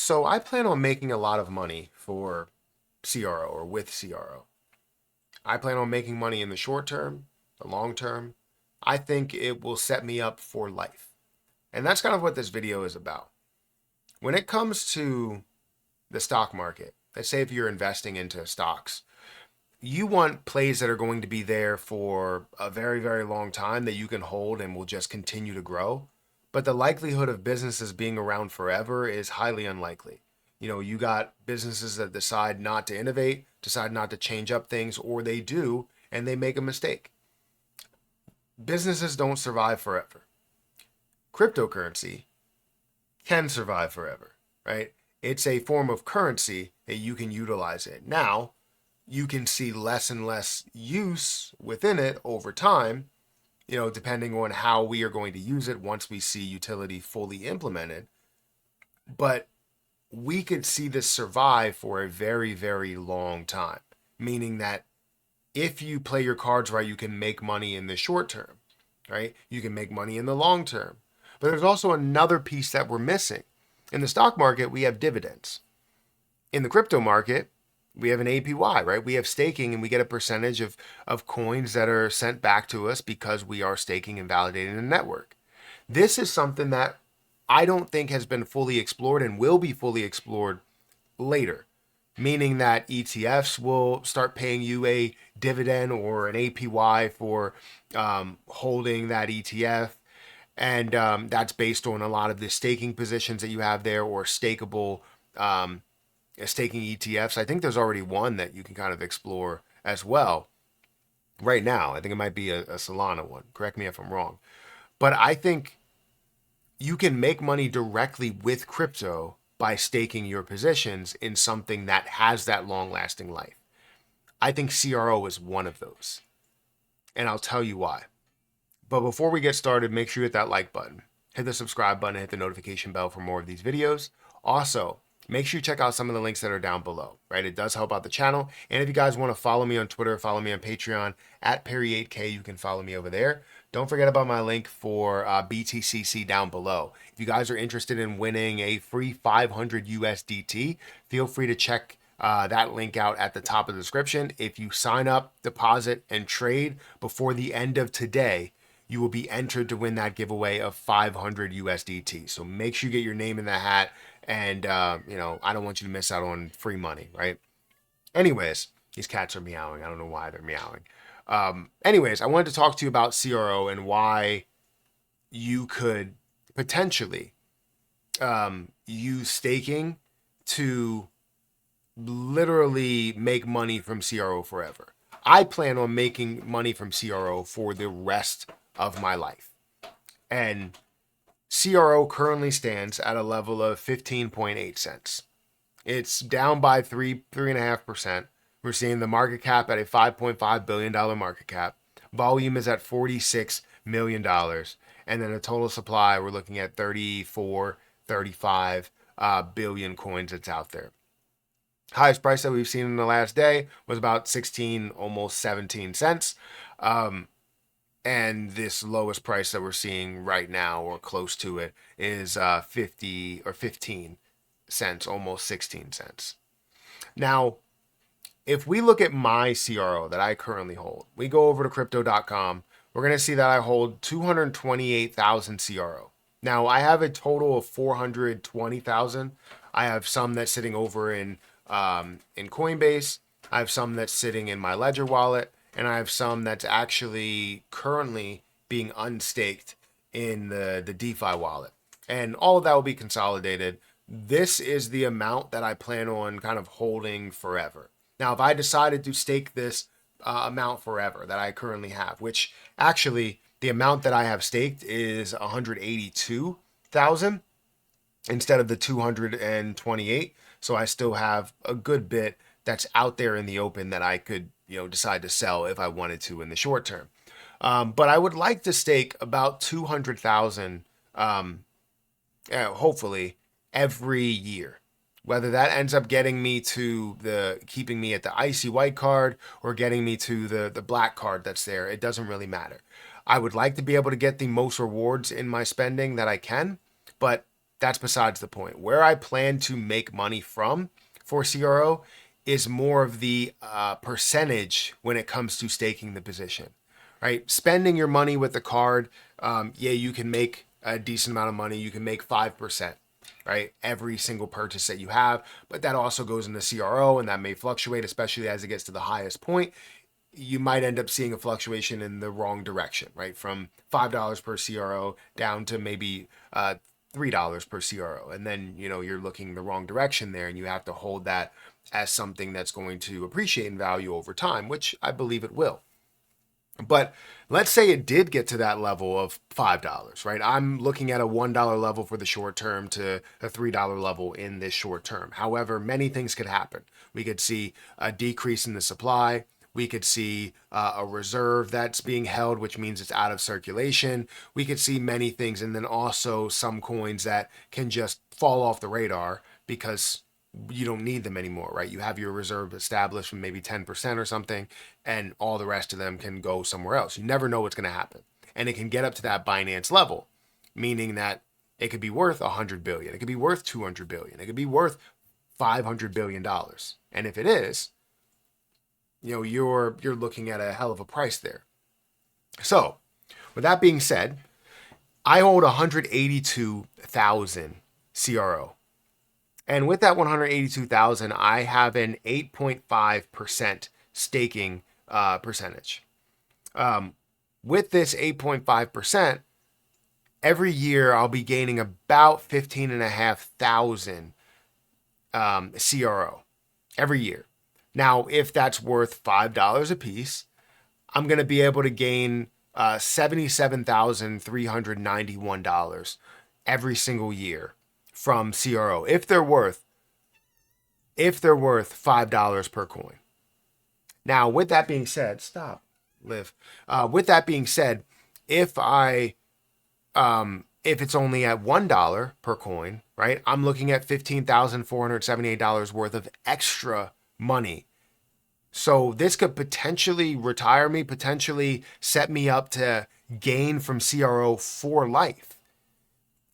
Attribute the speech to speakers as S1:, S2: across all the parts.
S1: So I plan on making a lot of money for CRO or with CRO. I plan on making money in the short term, the long term. I think it will set me up for life. And that's kind of what this video is about. When it comes to the stock market, let's say if you're investing into stocks, you want plays that are going to be there for a very, very long time that you can hold and will just continue to grow. But the likelihood of businesses being around forever is highly unlikely. You got businesses that decide not to innovate, decide not to change up things, or they do and they make a mistake. Businesses don't survive forever. Cryptocurrency can survive forever, right? It's a form of currency that you can utilize it. Now, you can see less and less use within it over time, depending on how we are going to use it once we see utility fully implemented. But we could see this survive for a very, very long time, meaning that if you play your cards right, you can make money in the short term, right? You can make money in the long term. But there's also another piece that we're missing. In the stock market, we have dividends. In the crypto market, we have an APY, right? We have staking and we get a percentage of coins that are sent back to us because we are staking and validating the network. This is something that I don't think has been fully explored and will be fully explored later, meaning that ETFs will start paying you a dividend or an APY for holding that ETF. And that's based on a lot of the staking positions that you have there or stakeable staking ETFs. I think there's already one that you can kind of explore as well right now. I think it might be a Solana one. Correct me if I'm wrong. But I think you can make money directly with crypto by staking your positions in something that has that long lasting life. I think CRO is one of those. And I'll tell you why. But before we get started, make sure you hit that like button, hit the subscribe button, hit the notification bell for more of these videos. Also, make sure you check out some of the links that are down below, right? It does help out the channel. And if you guys want to follow me on Twitter, follow me on Patreon at Perry8K, you can follow me over there. Don't forget about my link for BTCC down below. If you guys are interested in winning a free 500 USDT, feel free to check that link out at the top of the description. If you sign up, deposit, and trade before the end of today, you will be entered to win that giveaway of 500 USDT. So make sure you get your name in the hat. And, I don't want you to miss out on free money, right? Anyways, these cats are meowing. I don't know why they're meowing. Anyways, I wanted to talk to you about CRO and why you could potentially use staking to literally make money from CRO forever. I plan on making money from CRO for the rest of my life. And CRO currently stands at a level of 15.8 cents. It's down by 3.5%. We're seeing the market cap at a $5.5 billion market cap. Volume is at $46 million. And then the total supply, we're looking at 34, 35 billion coins that's out there. Highest price that we've seen in the last day was about 16, almost 17 cents. And this lowest price that we're seeing right now or close to it is 50 or 15 cents, almost 16 cents. Now, if we look at my CRO that I currently hold, we go over to crypto.com, we're going to see that I hold 228,000 CRO. Now, I have a total of 420,000. I have some that's sitting over in Coinbase. I have some that's sitting in my Ledger wallet. And I have some that's actually currently being unstaked in the DeFi wallet. And all of that will be consolidated. This is the amount that I plan on kind of holding forever. Now, if I decided to stake this amount forever that I currently have, which actually the amount that I have staked is 182,000 instead of the 228. So I still have a good bit that's out there in the open that I could decide to sell if I wanted to in the short term. But I would like to stake about 200,000, hopefully every year. Whether that ends up getting me to keeping me at the icy white card or getting me to the black card that's there, it doesn't really matter. I would like to be able to get the most rewards in my spending that I can, but that's besides the point. Where I plan to make money from for CRO is more of the percentage when it comes to staking the position, right? Spending your money with the card, yeah, you can make a decent amount of money. You can make 5%, right? Every single purchase that you have, but that also goes into CRO and that may fluctuate, especially as it gets to the highest point. You might end up seeing a fluctuation in the wrong direction, right? From $5 per CRO down to maybe $3 per CRO. And then, you're looking the wrong direction there, and you have to hold that as something that's going to appreciate in value over time, which I believe it will. But let's say it did get to that level of $5, right? I'm looking at a $1 level for the short term to a $3 level in this short term. However, many things could happen. We could see a decrease in the supply. We could see a reserve that's being held, which means it's out of circulation. We could see many things, and then also some coins that can just fall off the radar because you don't need them anymore, right? You have your reserve established from maybe 10% or something, and all the rest of them can go somewhere else. You never know what's going to happen. And it can get up to that Binance level, meaning that it could be worth $100 billion. It could be worth $200 billion. It could be worth $500 billion. And if it is, you're looking at a hell of a price there. So, with that being said, I hold 182,000 CRO. And with that 182,000, I have an 8.5% staking percentage. With this 8.5%, every year I'll be gaining about 15,500 CRO every year. Now, if that's worth $5 a piece, I'm going to be able to gain $77,391 every single year from CRO if they're worth $5 per coin. Now, with that being said, stop, Liv. With that being said, if it's only at $1 per coin, right, I'm looking at $15,478 worth of extra money. So this could potentially retire me, potentially set me up to gain from CRO for life.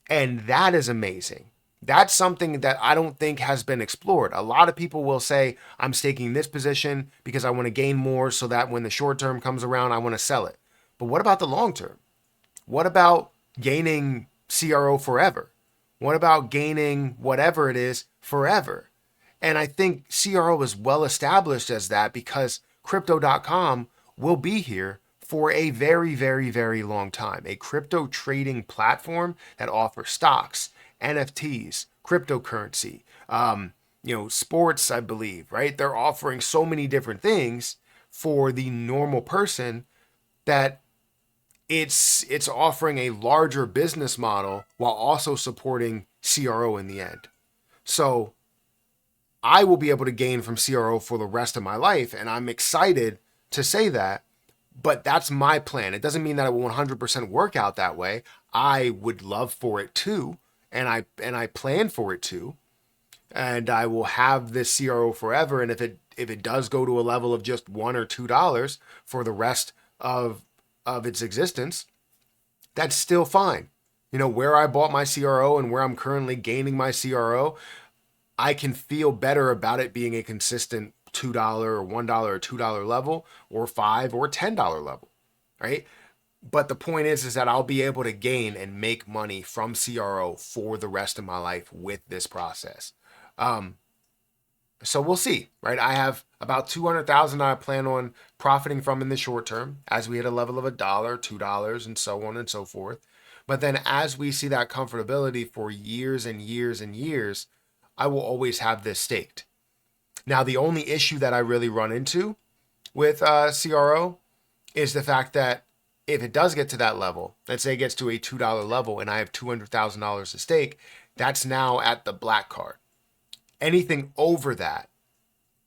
S1: And that is amazing. That's something that I don't think has been explored. A lot of people will say, I'm staking this position because I want to gain more so that when the short term comes around, I want to sell it. But what about the long term? What about gaining CRO forever? What about gaining whatever it is forever? And I think CRO is well established as that because Crypto.com will be here for a very, very, very long time. A crypto trading platform that offers stocks, NFTs, cryptocurrency, sports, I believe, right? They're offering so many different things for the normal person that it's offering a larger business model while also supporting CRO in the end. So I will be able to gain from CRO for the rest of my life, and I'm excited to say that, but that's my plan. It doesn't mean that it will 100% work out that way. I would love for it to, and I plan for it to, and I will have this CRO forever. And if it does go to a level of just $1 or $2 for the rest of its existence, that's still fine. Where I bought my CRO and where I'm currently gaining my CRO, I can feel better about it being a consistent $2 or $1 or $2 level or $5 or $10 level, right? But the point is that I'll be able to gain and make money from CRO for the rest of my life with this process. So we'll see, right? I have about 200,000 I plan on profiting from in the short term as we hit a level of $1, $2, and so on and so forth. But then as we see that comfortability for years and years and years, I will always have this staked. Now, the only issue that I really run into with CRO is the fact that if it does get to that level, let's say it gets to a $2 level and I have $200,000 to stake, that's now at the black card. Anything over that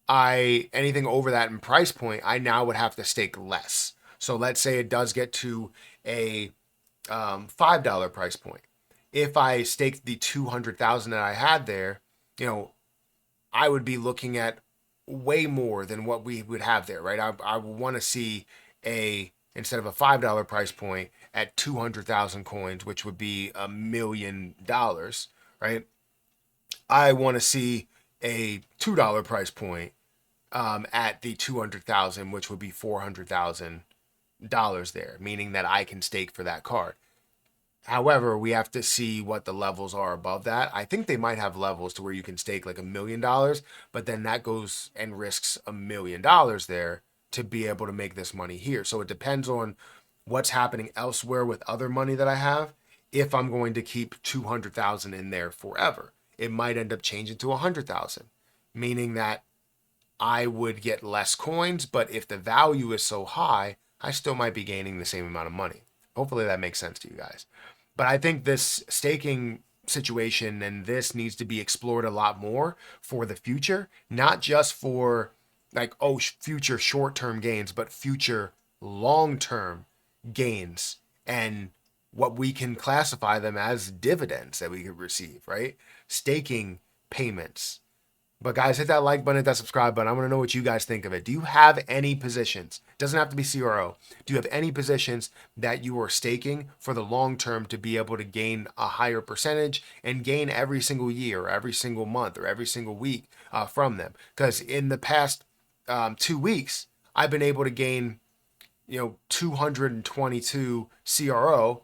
S1: in price point, I now would have to stake less. So let's say it does get to a $5 price point. If I staked the 200,000 that I had there, I would be looking at way more than what we would have there, right? I want to see instead of a $5 price point at 200,000 coins, which would be $1 million, right? I want to see a $2 price point at the 200,000, which would be $400,000 there, meaning that I can stake for that card. However, we have to see what the levels are above that. I think they might have levels to where you can stake like $1 million, but then that goes and risks $1 million there to be able to make this money here. So it depends on what's happening elsewhere with other money that I have. If I'm going to keep 200,000 in there forever, it might end up changing to 100,000, meaning that I would get less coins, but if the value is so high, I still might be gaining the same amount of money. Hopefully that makes sense to you guys. But I think this staking situation and this needs to be explored a lot more for the future, not just for like, oh, future short-term gains, but future long-term gains and what we can classify them as dividends that we could receive, right? Staking payments. But guys, hit that like button, hit that subscribe button. I want to know what you guys think of it. Do you have any positions? It doesn't have to be CRO. Do you have any positions that you are staking for the long term to be able to gain a higher percentage and gain every single year, or every single month, or every single week from them? Because in the past 2 weeks, I've been able to gain 222 CRO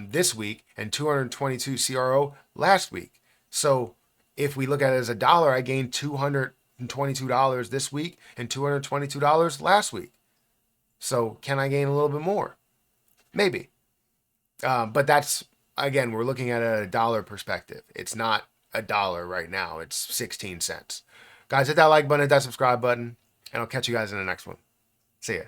S1: this week and 222 CRO last week. So if we look at it as $1, I gained $222 this week and $222 last week. So can I gain a little bit more? Maybe. But that's, again, we're looking at it at a dollar perspective. It's not $1 right now. It's 16 cents. Guys, hit that like button, hit that subscribe button, and I'll catch you guys in the next one. See ya.